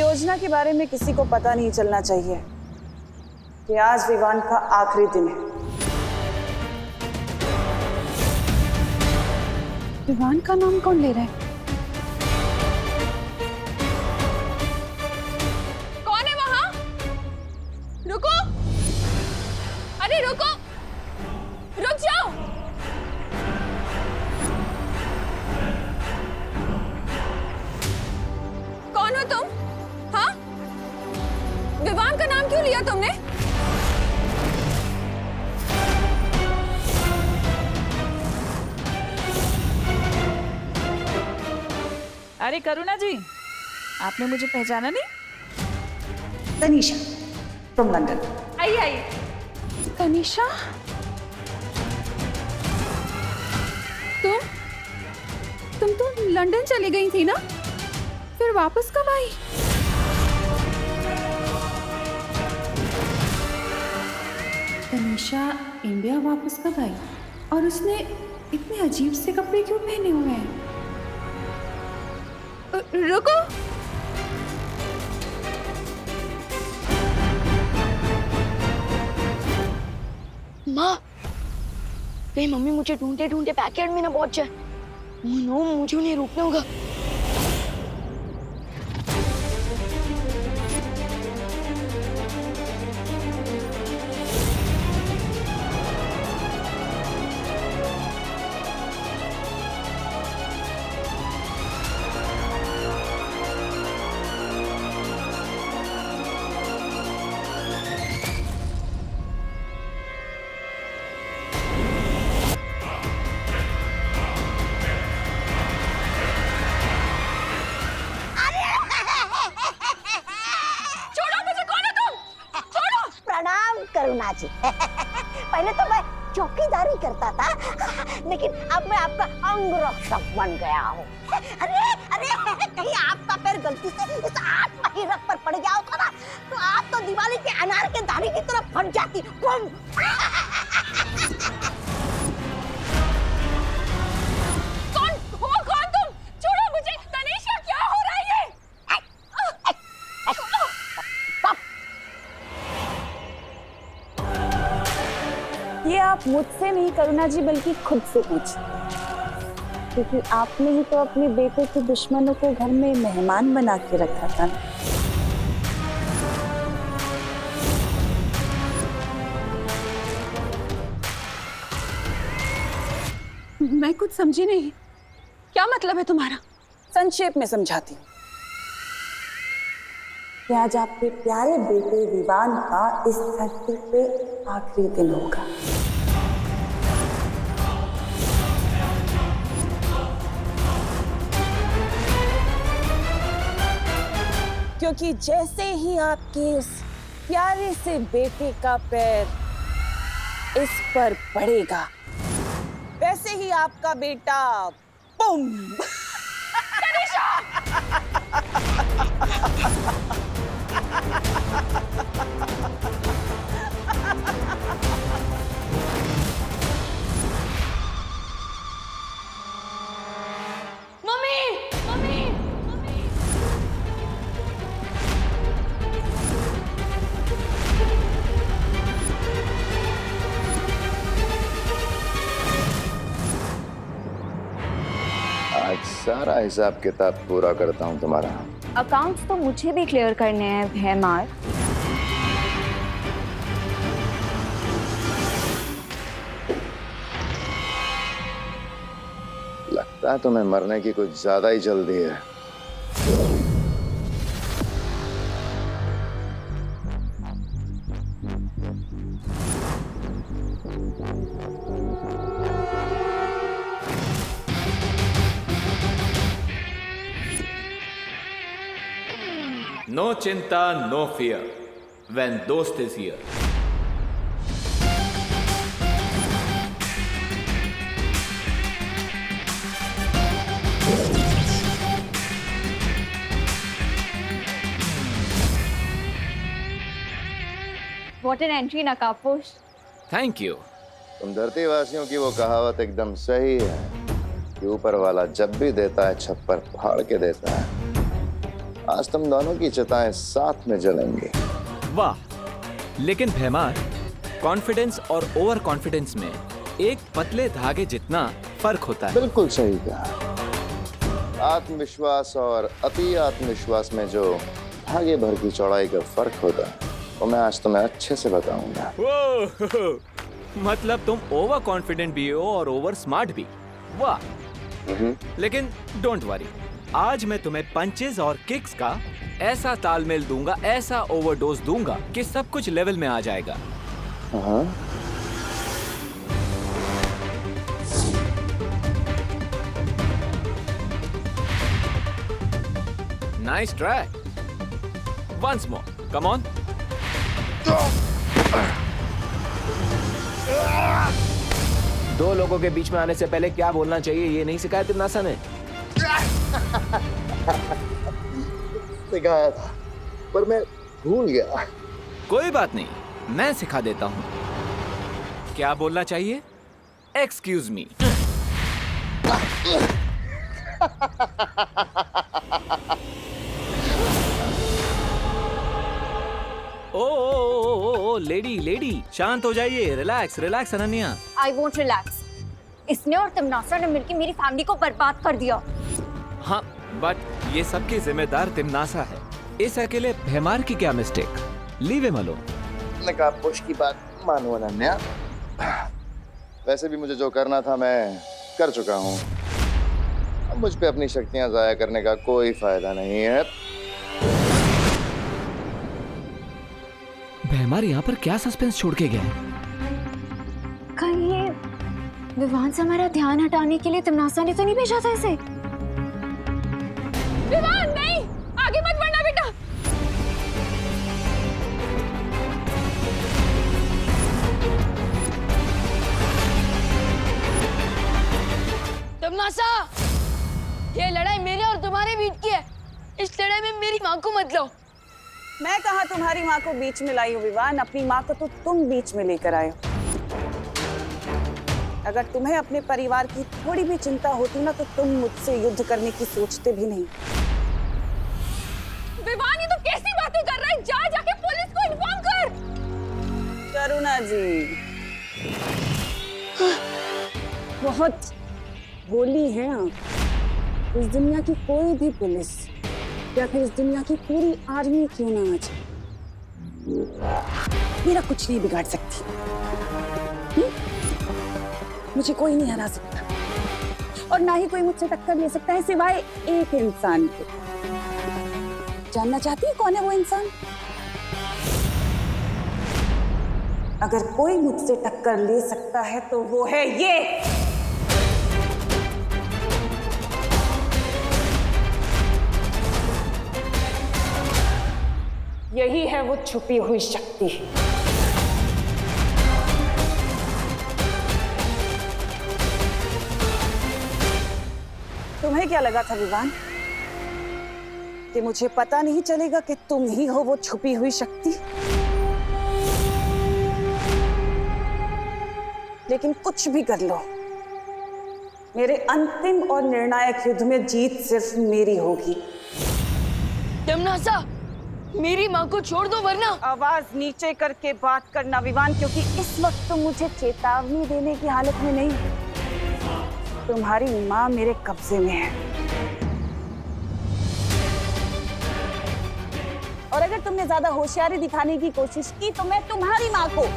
योजना के बारे में किसी को पता नहीं चलना चाहिए कि आज विवान का आखिरी दिन है। विवान का नाम कौन ले रहा है? कौन है वहां? रुको, अरे रुको, रुक जाओ। कौन हो तुम? हाँ, विवान का नाम क्यों लिया तुमने? अरे करुणा जी, आपने मुझे पहचाना नहीं? Tanisha from London. आइए आइए। तनीषा, तुम तो लंदन चली गई थी ना, फिर वापस कब आई? तनीषा इंडिया वापस कब आई? और उसने इतने अजीब से कपड़े क्यों पहने हुए हैं? रुको, माँ, कहीं मम्मी मुझे ढूंढते ढूंढते बैकयार्ड में ना पहुंच जाए। नो, मुझे उन्हें रोकना होगा। करुणा जी पहले तो मैं चौकीदारी करता था, लेकिन अब मैं आपका अंग रक्षक बन गया हूँ। अरे अरे, कहीं आपका पैर गलती से इस आत्महीरक पर पड़ गया होता ना, तो आप तो दिवाली के अनार के दाने की तरफ फट जाती। कौन हो? कौन तुम? छोड़ो मुझे। तनीषा, क्या हो रहा है ये? ये आप मुझसे नहीं करुणा जी, बल्कि खुद से पूछिए, क्योंकि आपने ही तो अपने बेटे के दुश्मनों को घर में मेहमान बना के रखा था ना। मैं कुछ समझी नहीं, क्या मतलब है तुम्हारा? संक्षेप में समझाती हूँ कि आज आपके प्यारे बेटे विवान का इस धरती पे आखिरी दिन होगा। क्योंकि जैसे ही आपके उस प्यारे से बेटे का पैर इस पर पड़ेगा, वैसे ही आपका बेटा बुम मम्मी, मम्मी, मम्मी। आज सारा हिसाब किताब पूरा करता हूँ तुम्हारा। अकाउंट्स तो मुझे भी क्लियर करने हैं भैमार। लगता है तुम्हें मरने की कुछ ज्यादा ही जल्दी है। No chinta, no fear when Dost is here. What an entry, Nakaposh. Thank you. तुम धरती वासियों की वो कहावत एकदम सही है कि ऊपर वाला जब भी देता है छप्पर फाड़ के देता है। आज तुम दोनों की चिताएं साथ में जलेंगी। वाह, लेकिन भैमार, कॉन्फिडेंस और ओवर कॉन्फिडेंस में एक पतले धागे जितना फर्क होता है। बिल्कुल सही कहा। आत्मविश्वास और अति आत्मविश्वास में जो धागे भर की चौड़ाई का फर्क होता है वो मैं आज तुम्हें अच्छे से बताऊंगा। मतलब तुम ओवर कॉन्फिडेंट भी हो और ओवर स्मार्ट भी। वाह। लेकिन डोंट वरी, आज मैं तुम्हें पंचेस और किक्स का ऐसा तालमेल दूंगा, ऐसा ओवरडोज दूंगा कि सब कुछ लेवल में आ जाएगा। हाँ। Nice try. Once more, come on. दो लोगों के बीच में आने से पहले क्या बोलना चाहिए ये नहीं सिखाया तिम्नासा ने? सिखाया था पर मैं भूल गया। कोई बात नहीं, मैं सिखा देता हूँ। क्या बोलना चाहिए? Excuse me. ओ लेडी शांत हो जाइए। Relax relax Ananya. I won't relax. इसने और तिम्नासा ने मिलकर मेरी फैमिली को बर्बाद कर दिया। हाँ, बट ये सबकी जिम्मेदार तिम्नासा है। इस अकेले भैमार की क्या मिस्टेक? Leave him alone. नकाबपोश की बात मानो अनन्या। वैसे भी मुझे जो करना था मैं कर चुका हूँ। अब मुझ पे अपनी शक्तियां जाया करने का कोई फायदा नहीं है। भैमार यहाँ पर क्या सस्पेंस छोड़ के गया? कहीं ये विवान से हमारा ध्यान हटाने के लिए तिम्नासा ने तो नहीं भेजा था इसे? विवान नहीं, आगे मत बढ़ना बेटा। तिम्नासा, ये लड़ाई मेरे और तुम्हारे बीच की है। इस लड़ाई में मेरी माँ को मत लो। मैं कहाँ तुम्हारी माँ को बीच में लाई हूँ विवान? अपनी माँ को तो तुम बीच में लेकर आए हो। अगर तुम्हें अपने परिवार की थोड़ी भी चिंता होती ना तो तुम मुझसे युद्ध करने की सोचते भी नहीं। विवान, ये तो कैसी बातें कर रहा है? जाके पुलिस को इन्फॉर्म कर। करुणा जी बहुत बोली हैं आप। इस दुनिया की कोई भी पुलिस या फिर इस दुनिया की पूरी आर्मी क्यों ना आ जाए, मेरा कुछ नहीं बिगाड़ सकती। मुझे कोई नहीं हरा सकता और ना ही कोई मुझसे टक्कर ले सकता है सिवाय एक इंसान के। जानना चाहती है कौन है वो इंसान? अगर कोई मुझसे टक्कर ले सकता है तो वो है ये। यही है वो छुपी हुई शक्ति। तुम्हें क्या लगा था विवान कि मुझे पता नहीं चलेगा कि तुम ही हो वो छुपी हुई शक्ति? लेकिन कुछ भी कर लो, मेरे अंतिम और निर्णायक युद्ध में जीत सिर्फ मेरी होगी। तिम्नासा, मेरी माँ को छोड़ दो वरना। आवाज नीचे करके बात करना विवान, क्योंकि इस वक्त तुम मुझे चेतावनी देने की हालत में नहीं। तुम्हारी माँ मेरे कब्जे में है और अगर तुमने ज्यादा होशियारी दिखाने की कोशिश की तो मैं तुम्हारी माँ को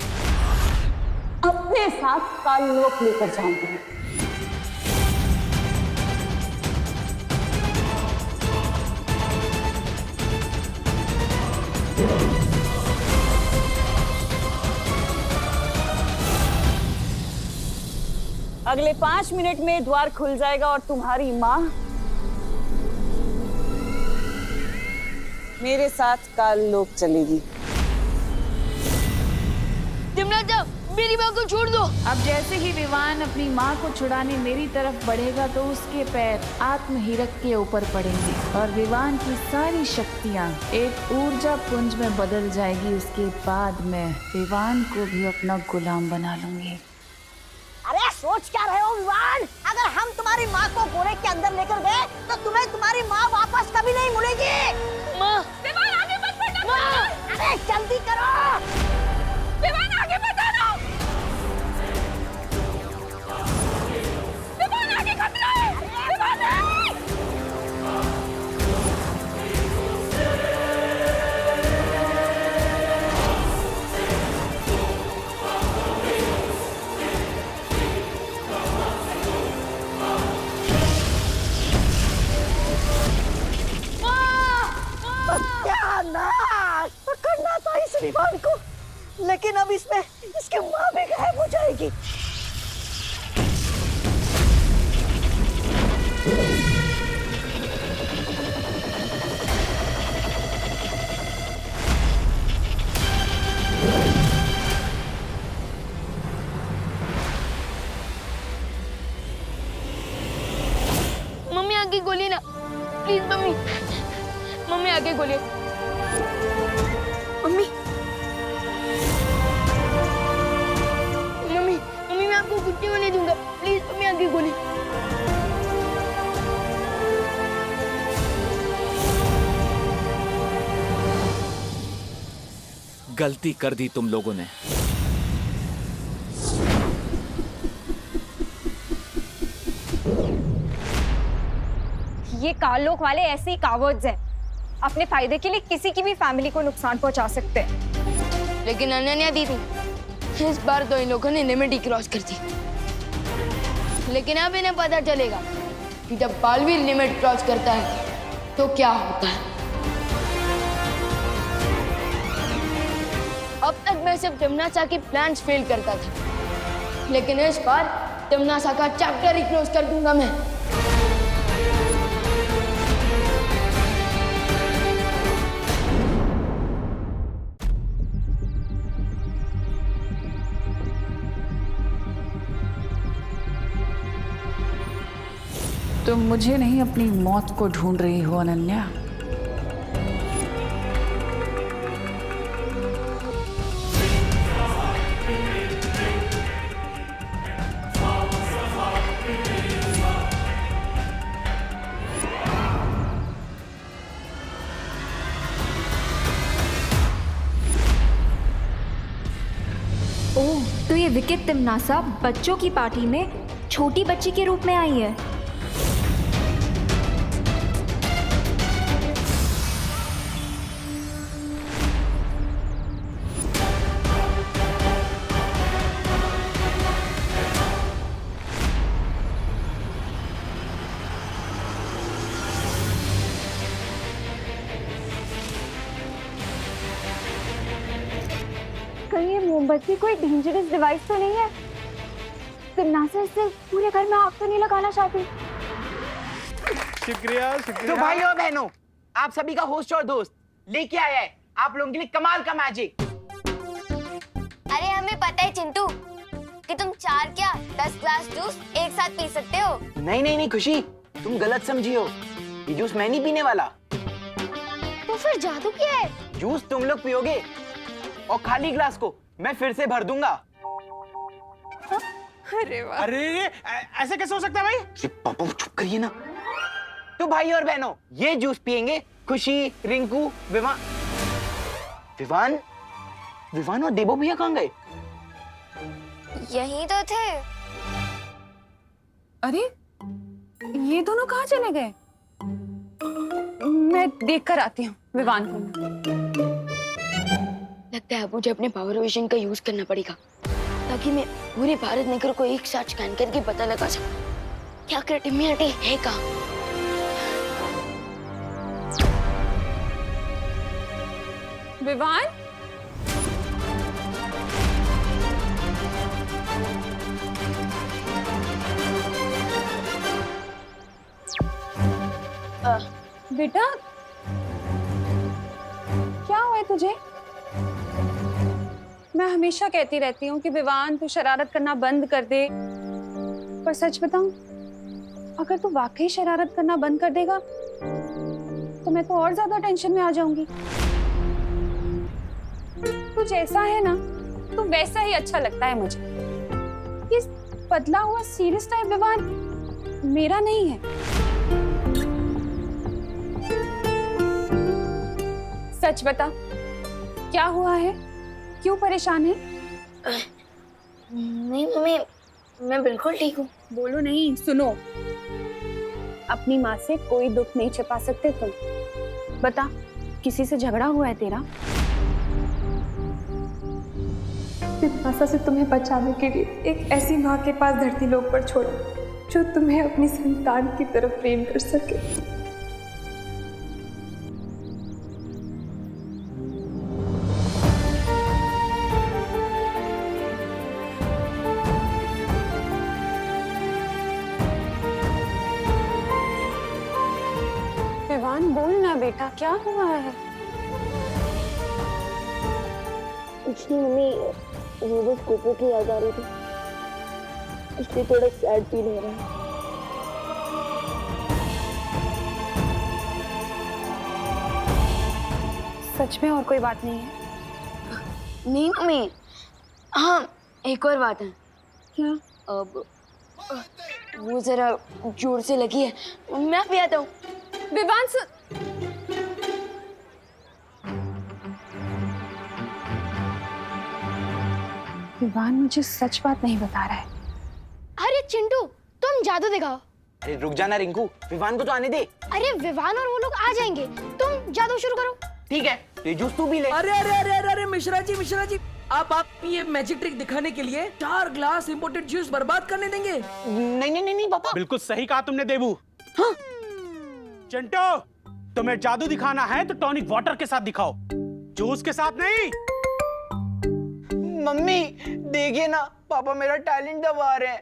अपने साथ काललोक लेकर जाऊंगी। अगले 5 मिनट में द्वार खुल जाएगा और तुम्हारी माँ मेरे साथ काललोक चलेगी। तिम्नासा, मेरी माँ को छोड़ दो। अब जैसे ही विवान अपनी माँ को छुड़ाने मेरी तरफ बढ़ेगा तो उसके पैर आत्महीरक के ऊपर पड़ेंगे और विवान की सारी शक्तियाँ एक ऊर्जा पुंज में बदल जाएगी। उसके बाद मैं विवान को भी अपना गुलाम बना लूंगी। अरे सोच क्या रहे हो विवान? अगर हम तुम्हारी माँ को बोरे के अंदर लेकर गए तो तुम्हें तुम्हारी माँ वापस कभी नहीं मिलेगी। विमान को, लेकिन अब इसमें इसकी माँ भी गायब हो जाएगी। मम्मी आगे गोली ना, प्लीज मम्मी, मम्मी आगे गोली। मम्मी मम्मी मम्मी मैं आपको कुछ नहीं होने दूंगा, प्लीज मम्मी आगे गोली। गलती कर दी तुम लोगों ने। ये कालोक वाले ऐसे ही कावर्ड्स हैं, अपने फायदे के लिए किसी की भी फैमिली को नुकसान पहुंचा सकते हैं। लेकिन अनन्या दीदी, इस बार तो इन लोगों ने लिमिट ही क्रॉस कर दी। लेकिन अब इन्हें पता चलेगा कि जब बालवीर लिमिट क्रॉस करता है तो क्या होता है। अब तक मैं सिर्फ टिमनासा की प्लान्स फेल करता था, लेकिन इस बार टिमनासा का चैप्टर ही क्लोज कर दूंगा मैं। तुम मुझे नहीं अपनी मौत को ढूंढ रही हो अनन्या। ओह, तो ये विकेट तिमनासा बच्चों की पार्टी में छोटी बच्ची के रूप में आई है। कहीं ये मोमबत्ती कोई डेंजरस डिवाइस तो नहीं है? तिमनासा इससे पूरे घर में आग तो नहीं लगाना चाहती? शुक्रिया तो भाइयों और बहनों, आप सभी का होस्ट और दोस्त लेके आया है आप लोगों के लिए कमाल का मैजिक। अरे हमें पता है चिंटू कि तुम 4 क्या 10 ग्लास जूस एक साथ पी सकते हो। नहीं खुशी, तुम गलत समझी हो। ये जूस मैं नहीं पीने वाला। तो फिर जादू क्या है? जूस तुम लोग पियोगे और खाली ग्लास को मैं फिर से भर दूंगा। अरे वाह। अरे ऐसे कैसे हो सकता है भाई? अरे पापा चुप करिए ना। तो भाई और बहनों, ये जूस पियेंगे खुशी, रिंकू, विवान और देबो भैया कहाँ गए? यहीं तो थे। अरे ये दोनों कहाँ चले गए? मैं देख कर आती हूँ विवान को। लगता है मुझे अपने पावर विजन का यूज करना पड़ेगा ताकि मैं पूरे भारत नगर को एक साथ स्कैन करके पता लगा सकूं क्या क्रिएटिविटी है कहाँ। विवान, बेटा क्या हुआ है तुझे? मैं हमेशा कहती रहती हूँ कि विवान तू शरारत करना बंद कर दे, पर सच बताऊं, अगर तू वाकई शरारत करना बंद कर देगा तो मैं तो और ज्यादा टेंशन में आ जाऊंगी। तू जैसा है ना, तू वैसा ही अच्छा लगता है मुझे। ये पतला हुआ सीरियस टाइप विवान मेरा नहीं है। सच बता, क्या हुआ है? क्यों परेशान है? नहीं मम्मी, मैं बिल्कुल ठीक हूँ। बोलो नहीं, सुनो। अपनी माँ से कोई दुख नहीं छिपा सकते तुम। बता, किसी से झगड़ा हुआ है तेरा? तिमनासा से तुम्हें बचाने के लिए एक ऐसी माँ के पास धरती लोक पर छोड़ा जो तुम्हें अपनी संतान की तरफ प्रेम कर सके। गया बेटा, क्या हुआ है? कुछ नहीं मम्मी, वो बस कोको की याद आ रही थी, इसलिए थोड़ा सैड फील हो रहा है। सच में और कोई बात नहीं है? नहीं मम्मी, हाँ एक और बात है। क्या? अब वो जरा जोर से लगी है, मैं भी आता हूँ। विवान विवान मुझे सच बात नहीं बता रहा है। अरे चिंटू, तुम जादू दिखाओ। अरे रुक जाना रिंकू, विवान को तो आने दे। अरे विवान और वो लोग आ जाएंगे, तुम जादू शुरू करो। ठीक है, ये जूस तू भी ले। अरे अरे अरे अरे अरे मिश्रा जी, आप ये मैजिक ट्रिक दिखाने के लिए 4 ग्लास इंपोर्टेड जूस बर्बाद करने देंगे? नहीं पापा। बिल्कुल सही कहा तुमने देबू। हाँ? चिंटू, तुम्हें जादू दिखाना है तो टॉनिक वाटर के साथ दिखाओ, जूस के साथ नहीं। मम्मी देखिए ना, पापा मेरा टैलेंट दबा रहे हैं।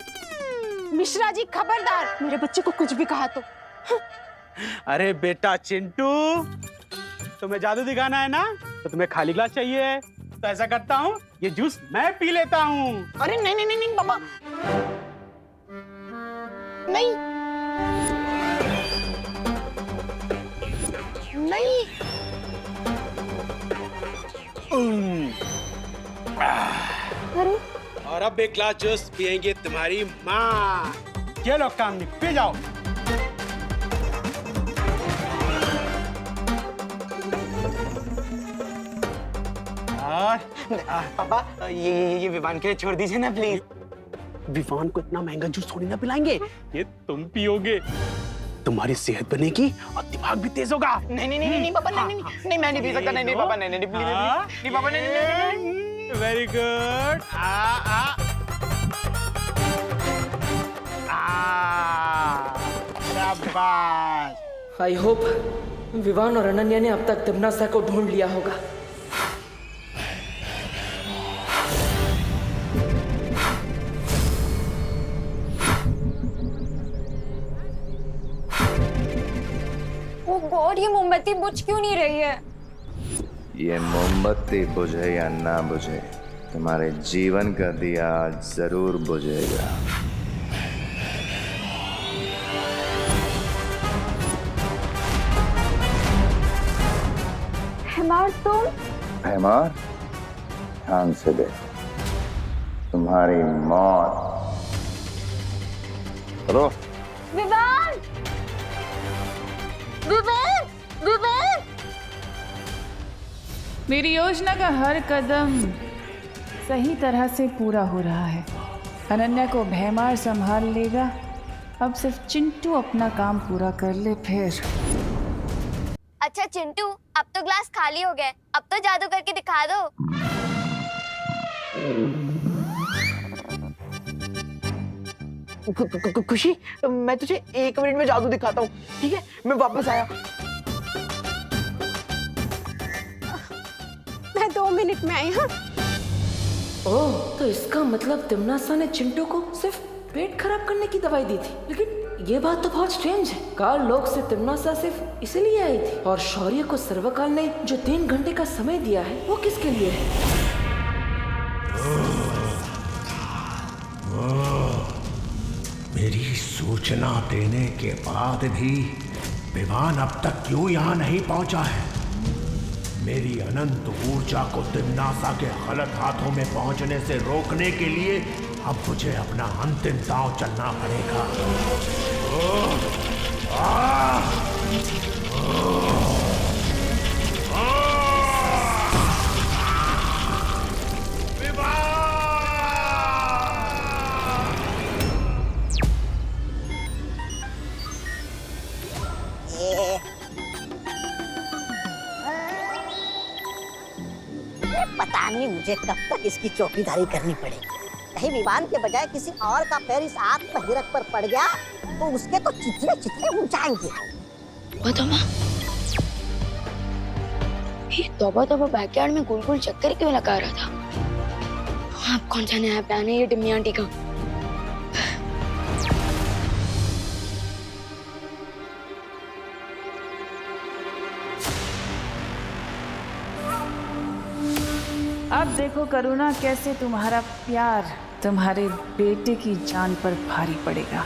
मिश्रा जी खबरदार, मेरे बच्चे को कुछ भी कहा तो। अरे बेटा चिंटू, तुम्हें जादू दिखाना है ना, तो तुम्हें खाली ग्लास चाहिए। तो ऐसा करता हूँ, ये जूस मैं पी लेता हूँ। अरे नहीं पापा, नहीं। अरे और अब एक ग्लास जूस पियेंगे तुम्हारी माँ। ये लो काम नहीं, पी जाओ। पापा ये विवान के लिए छोड़ दीजिए ना प्लीज। विवान को इतना महंगा जूस थोड़ी ना पिलाएंगे, ये तुम पियोगे, तुम्हारी सेहत बनेगी और दिमाग भी तेज होगा। नहीं पापा, नहीं मैं नहीं पी सकता। नहीं पापा, नहीं प्लीज, नहीं पापा, नहीं। Very good. शाबाश। आई होप विवान और अनन्या ने अब तक तिम्नासा को ढूंढ लिया होगा। ओह गॉड, ये मोमबत्ती बुझ क्यों नहीं रही है? ये मोमबत्ती बुझे या ना बुझे, तुम्हारे जीवन का दिया आज जरूर बुझेगा। हेमार तुम? हेमार, ध्यान से देख, तुम्हारी मौत। चलो। विवान! विवान! विवान! मेरी योजना का हर कदम सही तरह से पूरा हो रहा है। अनन्या को भैमार संभाल लेगा, अब सिर्फ चिंटू अपना काम पूरा कर ले फिर। अच्छा चिंटू, अब तो ग्लास खाली हो गए, अब तो जादू करके दिखा दो। खुशी, मैं तुझे 1 मिनट में जादू दिखाता हूँ, ठीक है? मैं वापस आया। मैं 2 मिनट में आई। हाँ ओह, तो इसका मतलब तिम्नासा ने चिंटू को सिर्फ पेट खराब करने की दवाई दी थी। लेकिन ये बात तो बहुत स्ट्रेंज है। काल लोक से तिम्नासा सिर्फ इसीलिए आई थी, और शौर्य को सर्वकाल ने जो 3 घंटे का समय दिया है वो किसके लिए है? मेरी सूचना देने के बाद भी विवान अब तक क्यों यहाँ नहीं पहुँचा है? मेरी अनंत ऊर्जा को तिम्नासा के गलत हाथों में पहुँचने से रोकने के लिए अब मुझे अपना अंतिम दांव चलना पड़ेगा। पता नहीं मुझे कब तक इसकी चौकीदारी करनी पड़ेगी। कहीं विवान के बजाय किसी और का पैर इस आत्महिरक पर पड़ गया तो उसके तो चितले चितले उड़ जाएंगे। ये तौबा बैकयार्ड में गोल गोल चक्कर क्यों लगा रहा था? अब कौन सा नया प्लान है ये डिम्मी आंटी का? अब देखो करुणा कैसे तुम्हारा प्यार तुम्हारे बेटे की जान पर भारी पड़ेगा।